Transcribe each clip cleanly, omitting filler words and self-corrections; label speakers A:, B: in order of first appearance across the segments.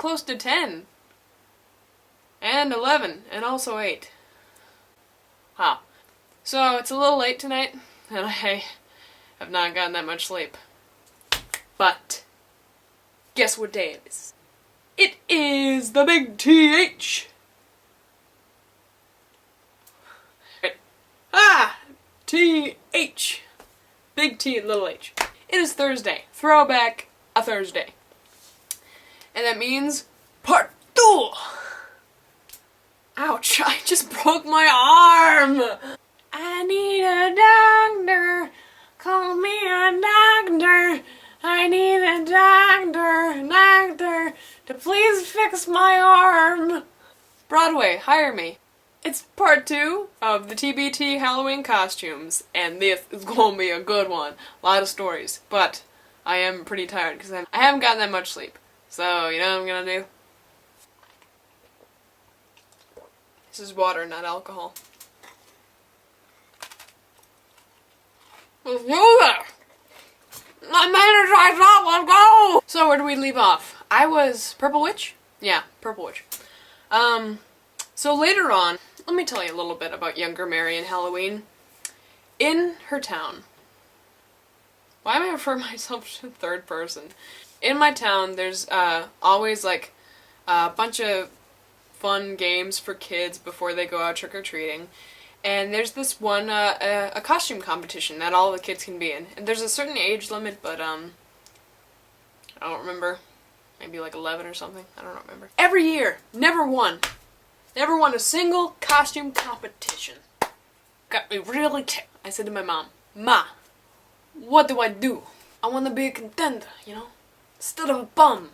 A: close to 10. And 11. And also 8. Wow. So it's a little late tonight, and I have not gotten that much sleep. But guess what day it is? It is the big TH. TH. Big T and little h. It is Thursday. Throwback a Thursday. And that means part 2. Ouch, I just broke my arm. I need a doctor. Call me a doctor. I need a doctor to please fix my arm. Broadway, hire me. It's part 2 of the TBT Halloween costumes, and this is going to be a good one. A lot of stories, but I am pretty tired because I haven't gotten that much sleep. So, you know what I'm going to do? This is water, not alcohol. Let's do this! I'm energized up, let's go! So where do we leave off? I was Purple Witch? Yeah, Purple Witch. So later on, let me tell you a little bit about younger Mary and Halloween. In her town. Why am I referring myself to third person? In my town, there's always like a bunch of fun games for kids before they go out trick-or-treating. And there's this one, a costume competition that all the kids can be in. And there's a certain age limit, but, I don't remember. Maybe like 11 or something. I don't remember. Every year, never won a single costume competition. Got me really ticked. I said to my mom, Ma, what do? I want to be a contender, you know? Instead of a bum.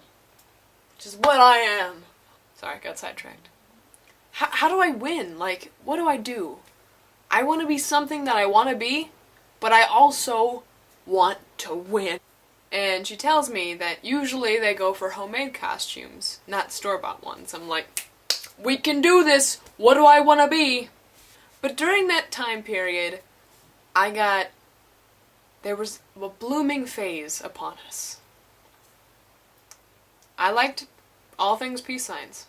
A: Which is what I am. Sorry, I got sidetracked. How do I win? Like, what do I do? I want to be something that I want to be, but I also want to win. And she tells me that usually they go for homemade costumes, not store-bought ones. I'm like, we can do this! What do I want to be? But during that time period, there was a blooming phase upon us. I liked all things peace signs.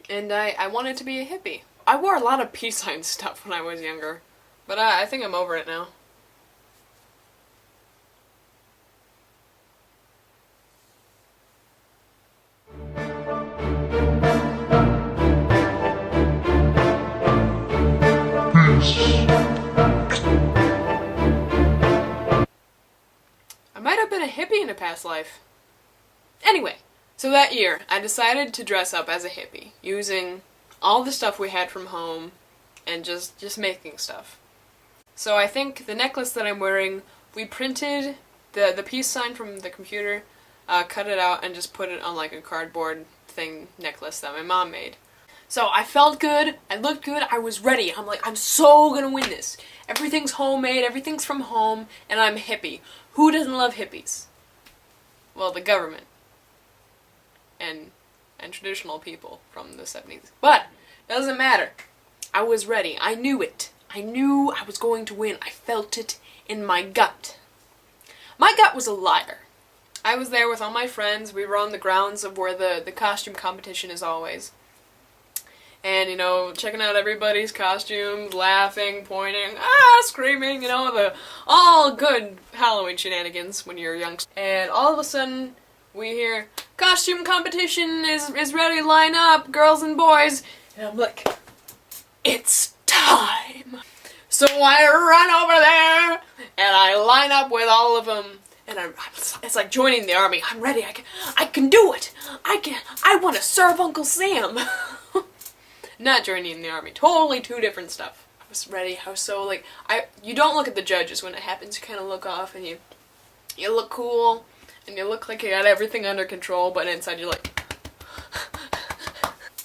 A: And I wanted to be a hippie. I wore a lot of peace sign stuff when I was younger, but I think I'm over it now. I might have been a hippie in a past life. Anyway, so that year, I decided to dress up as a hippie, using all the stuff we had from home, and just making stuff. So I think the necklace that I'm wearing, we printed the peace sign from the computer, cut it out, and just put it on like a cardboard thing necklace that my mom made. So I felt good, I looked good, I was ready. I'm like, I'm so gonna win this. Everything's homemade, everything's from home, and I'm a hippie. Who doesn't love hippies? Well, the government. And traditional people from the 70s. But, it doesn't matter. I was ready. I knew it. I knew I was going to win. I felt it in my gut. My gut was a liar. I was there with all my friends. We were on the grounds of where the costume competition is always. And, you know, checking out everybody's costumes, laughing, pointing, screaming, you know, the all good Halloween shenanigans when you're young. And all of a sudden, we hear, costume competition is ready, line up, girls and boys. And I'm like, it's time. So I run over there, and I line up with all of them, and it's like joining the army. I'm ready, I can do it. I want to serve Uncle Sam. Not joining the army, totally two different stuff. I was ready, I was so like, you don't look at the judges when it happens, you kind of look off, and you look cool. And you look like you got everything under control, but inside you're like...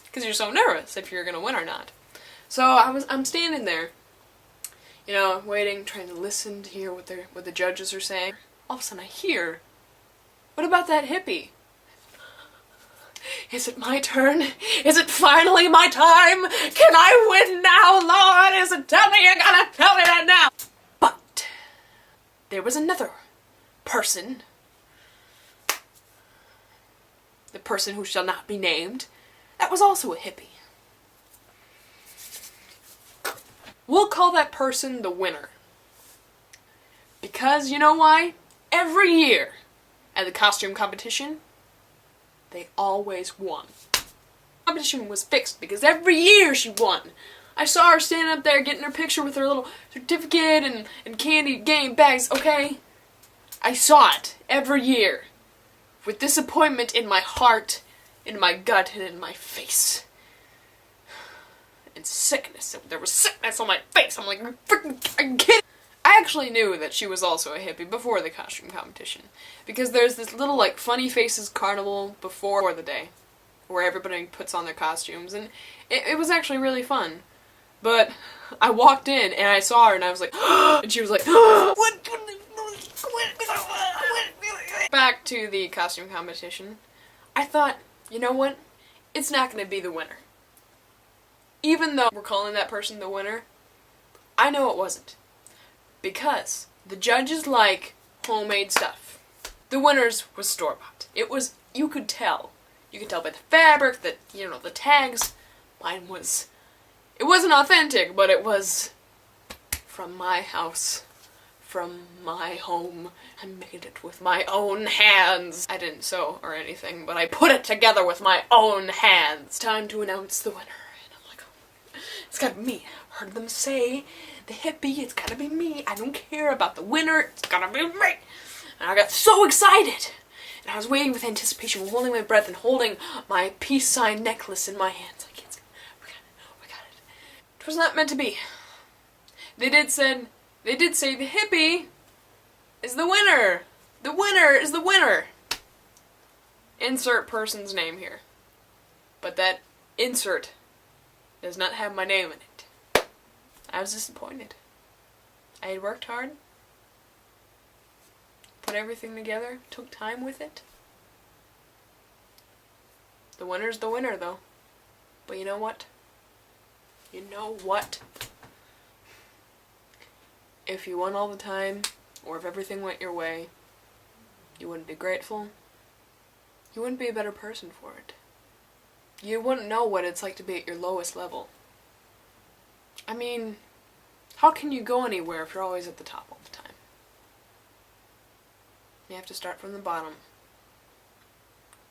A: Because you're so nervous if you're gonna win or not. So I'm standing there, you know, waiting, trying to listen to hear what the judges are saying. All of a sudden I hear, what about that hippie? Is it my turn? Is it finally my time? Can I win now, Lord? Tell me, you gotta tell me that now! But there was another person the person who shall not be named, that was also a hippie. We'll call that person the winner. Because, you know why? Every year, at the costume competition, they always won. The competition was fixed because every year she won. I saw her standing up there getting her picture with her little certificate and candy game bags, okay? I saw it every year. With disappointment in my heart, in my gut, and in my face. And sickness. There was sickness on my face. I'm like, freaking kidding. I actually knew that she was also a hippie before the costume competition. Because there's this little, like, funny faces carnival before the day. Where everybody puts on their costumes. And it was actually really fun. But I walked in and I saw her and I was like, and she was like, what? Back to the costume competition. I thought, you know what? It's not going to be the winner. Even though we're calling that person the winner, I know it wasn't. Because the judges like homemade stuff. The winner's was store-bought. It was, you could tell. You could tell by the fabric, the tags. Mine was, it wasn't authentic, but it was from my house, from my home. I made it with my own hands. I didn't sew or anything, but I put it together with my own hands. Time to announce the winner. And I'm like, oh, it's gotta be me. I heard them say, the hippie, it's gotta be me. I don't care about the winner, it's gotta be me. And I got so excited. And I was waiting with anticipation, holding my breath and holding my peace sign necklace in my hands. Like, we got it. It was not meant to be. They did say the hippie is the winner. The winner is the winner. Insert person's name here. But that insert does not have my name in it. I was disappointed. I had worked hard. Put everything together. Took time with it. The winner's the winner, though. But you know what? You know what? If you won all the time, or if everything went your way, you wouldn't be grateful. You wouldn't be a better person for it. You wouldn't know what it's like to be at your lowest level. I mean, how can you go anywhere if you're always at the top all the time? You have to start from the bottom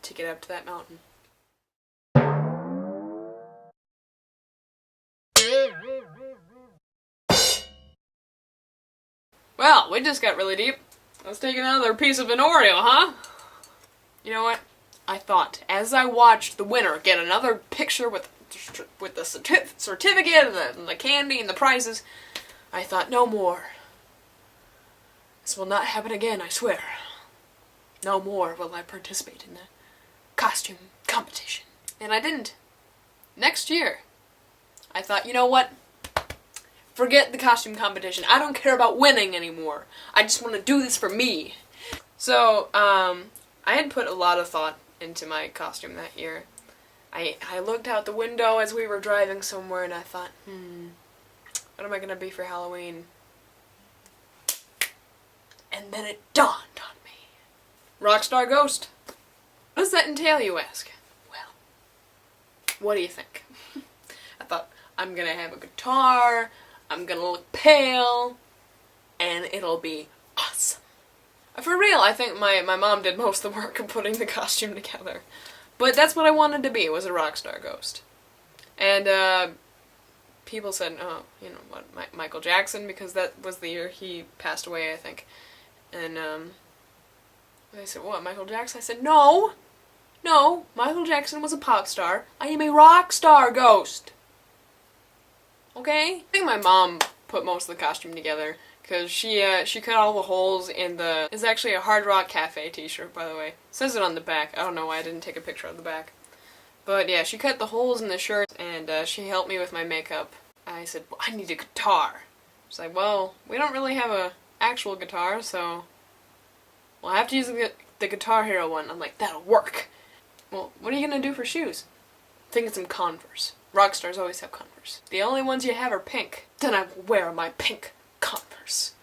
A: to get up to that mountain. Well, we just got really deep. Let's take another piece of an Oreo, huh? You know what? I thought, as I watched the winner get another picture with the certificate and the candy and the prizes, I thought, no more. This will not happen again, I swear. No more will I participate in the costume competition. And I didn't. Next year, I thought, you know what? Forget the costume competition. I don't care about winning anymore. I just want to do this for me. So, I had put a lot of thought into my costume that year. I looked out the window as we were driving somewhere and I thought, what am I gonna be for Halloween? And then it dawned on me. Rockstar Ghost. What does that entail, you ask? Well, what do you think? I thought, I'm gonna have a guitar, I'm gonna look pale, and it'll be awesome. For real, I think my mom did most of the work of putting the costume together. But that's what I wanted to be, was a rockstar ghost. And, people said, oh, you know, what, Michael Jackson, because that was the year he passed away, I think. And, they said, what, Michael Jackson? I said, no, Michael Jackson was a pop star. I am a rock star ghost. Okay? I think my mom put most of the costume together, because she cut all the holes in the... It's actually a Hard Rock Cafe t-shirt, by the way. It says it on the back. I don't know why I didn't take a picture of the back. But yeah, she cut the holes in the shirt, and she helped me with my makeup. I said, well, I need a guitar. She's like, well, we don't really have a actual guitar, so we'll have to use the Guitar Hero one. I'm like, that'll work. Well, what are you gonna do for shoes? Thinking some Converse. Rockstars always have Converse. The only ones you have are pink. Then I will wear my pink Converse.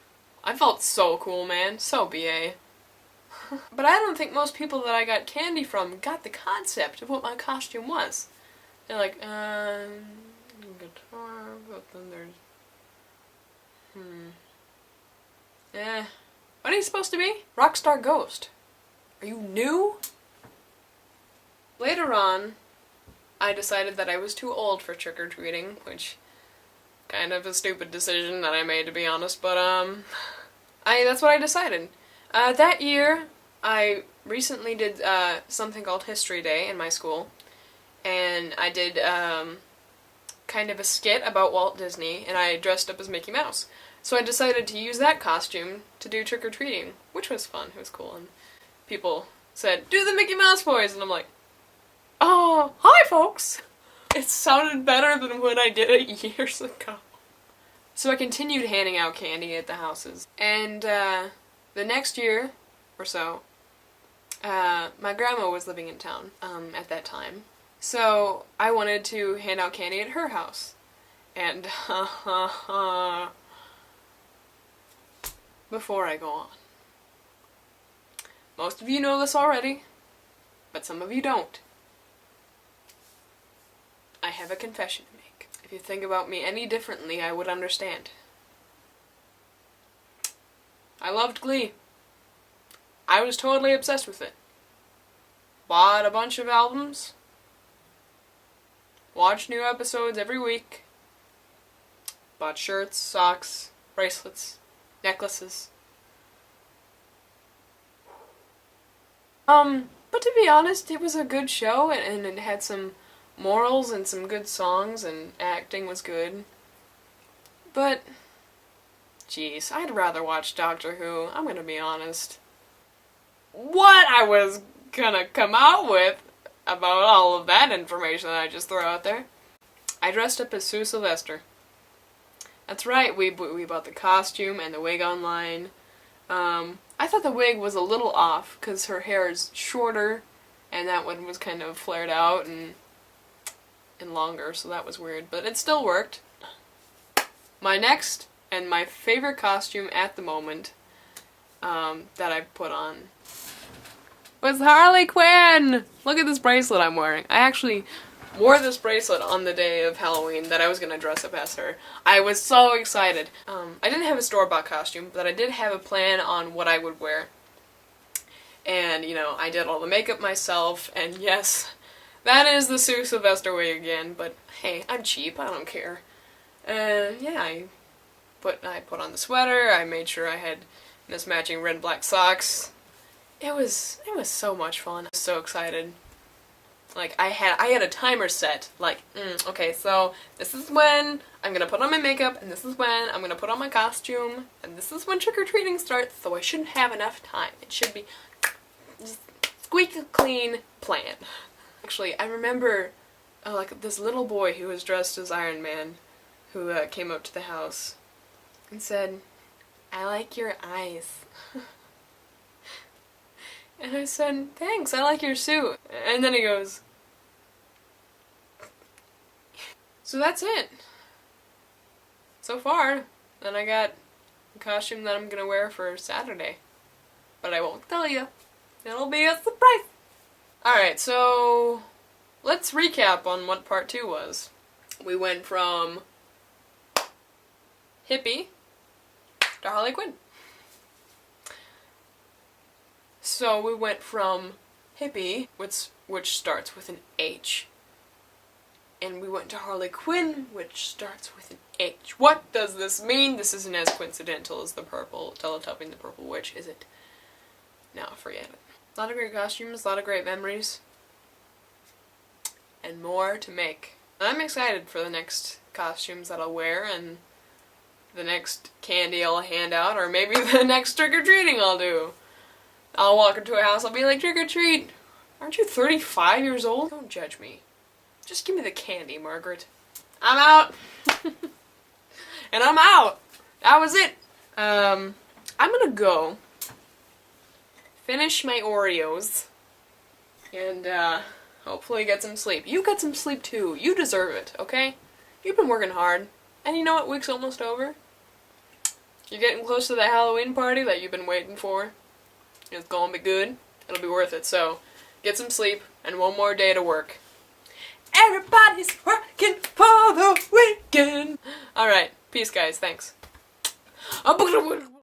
A: I felt so cool, man. So BA. But I don't think most people that I got candy from got the concept of what my costume was. They're like, guitar, but then there's, what are you supposed to be? Rockstar Ghost. Are you new? Later on, I decided that I was too old for trick-or-treating, which kind of a stupid decision that I made, to be honest, but that's what I decided. That year, I recently did something called History Day in my school, and I did kind of a skit about Walt Disney, and I dressed up as Mickey Mouse. So I decided to use that costume to do trick-or-treating, which was fun, it was cool, and people said, do the Mickey Mouse voice, and I'm like, oh, hi folks! It sounded better than when I did it years ago. So I continued handing out candy at the houses. And the next year or so, my grandma was living in town at that time. So I wanted to hand out candy at her house. And before I go on, most of you know this already, but some of you don't. I have a confession to make. If you think about me any differently, I would understand. I loved Glee. I was totally obsessed with it. Bought a bunch of albums. Watched new episodes every week. Bought shirts, socks, bracelets, necklaces. But to be honest, it was a good show, and it had some morals and some good songs, and acting was good. But, jeez, I'd rather watch Doctor Who, I'm gonna be honest. What I was gonna come out with about all of that information that I just threw out there. I dressed up as Sue Sylvester. That's right, we bought the costume and the wig online. I thought the wig was a little off, because her hair is shorter, and that one was kind of flared out and longer, so that was weird, but it still worked. My next and my favorite costume at the moment that I put on was Harley Quinn! Look at this bracelet I'm wearing. I actually wore this bracelet on the day of Halloween that I was gonna dress up as her. I was so excited. I didn't have a store-bought costume, but I did have a plan on what I would wear. And, you know, I did all the makeup myself, and yes, that is the Sue Sylvester way again, but hey, I'm cheap, I don't care. Yeah, I put on the sweater, I made sure I had mismatching red and black socks. It was so much fun. I was so excited. Like, I had a timer set, like, okay, so this is when I'm gonna put on my makeup, and this is when I'm gonna put on my costume, and this is when trick-or-treating starts, so I shouldn't have enough time. It should be just squeaky clean plan. Actually, I remember, like, this little boy who was dressed as Iron Man, who came up to the house and said, I like your eyes. And I said, thanks, I like your suit. And then he goes, so that's it. So far. Then I got a costume that I'm gonna wear for Saturday. But I won't tell you. It'll be a surprise. Alright, so let's recap on what part 2 was. We went from hippie to Harley Quinn. So we went from hippie, which starts with an H, and we went to Harley Quinn, which starts with an H. What does this mean? This isn't as coincidental as the purple Teletubby, the purple witch, is it? No, forget it. A lot of great costumes, a lot of great memories, and more to make. I'm excited for the next costumes that I'll wear, and the next candy I'll hand out, or maybe the next trick-or-treating I'll do. I'll walk into a house, I'll be like, trick or treat. Aren't you 35 years old? Don't judge me. Just give me the candy, Margaret. I'm out. And I'm out. That was it. I'm gonna go finish my Oreos and hopefully get some sleep. You get some sleep too. You deserve it, okay? You've been working hard. And you know what? Week's almost over. You're getting close to the Halloween party that you've been waiting for. It's gonna be good. It'll be worth it. So, get some sleep and one more day to work. Everybody's working for the weekend. Alright, peace guys, thanks.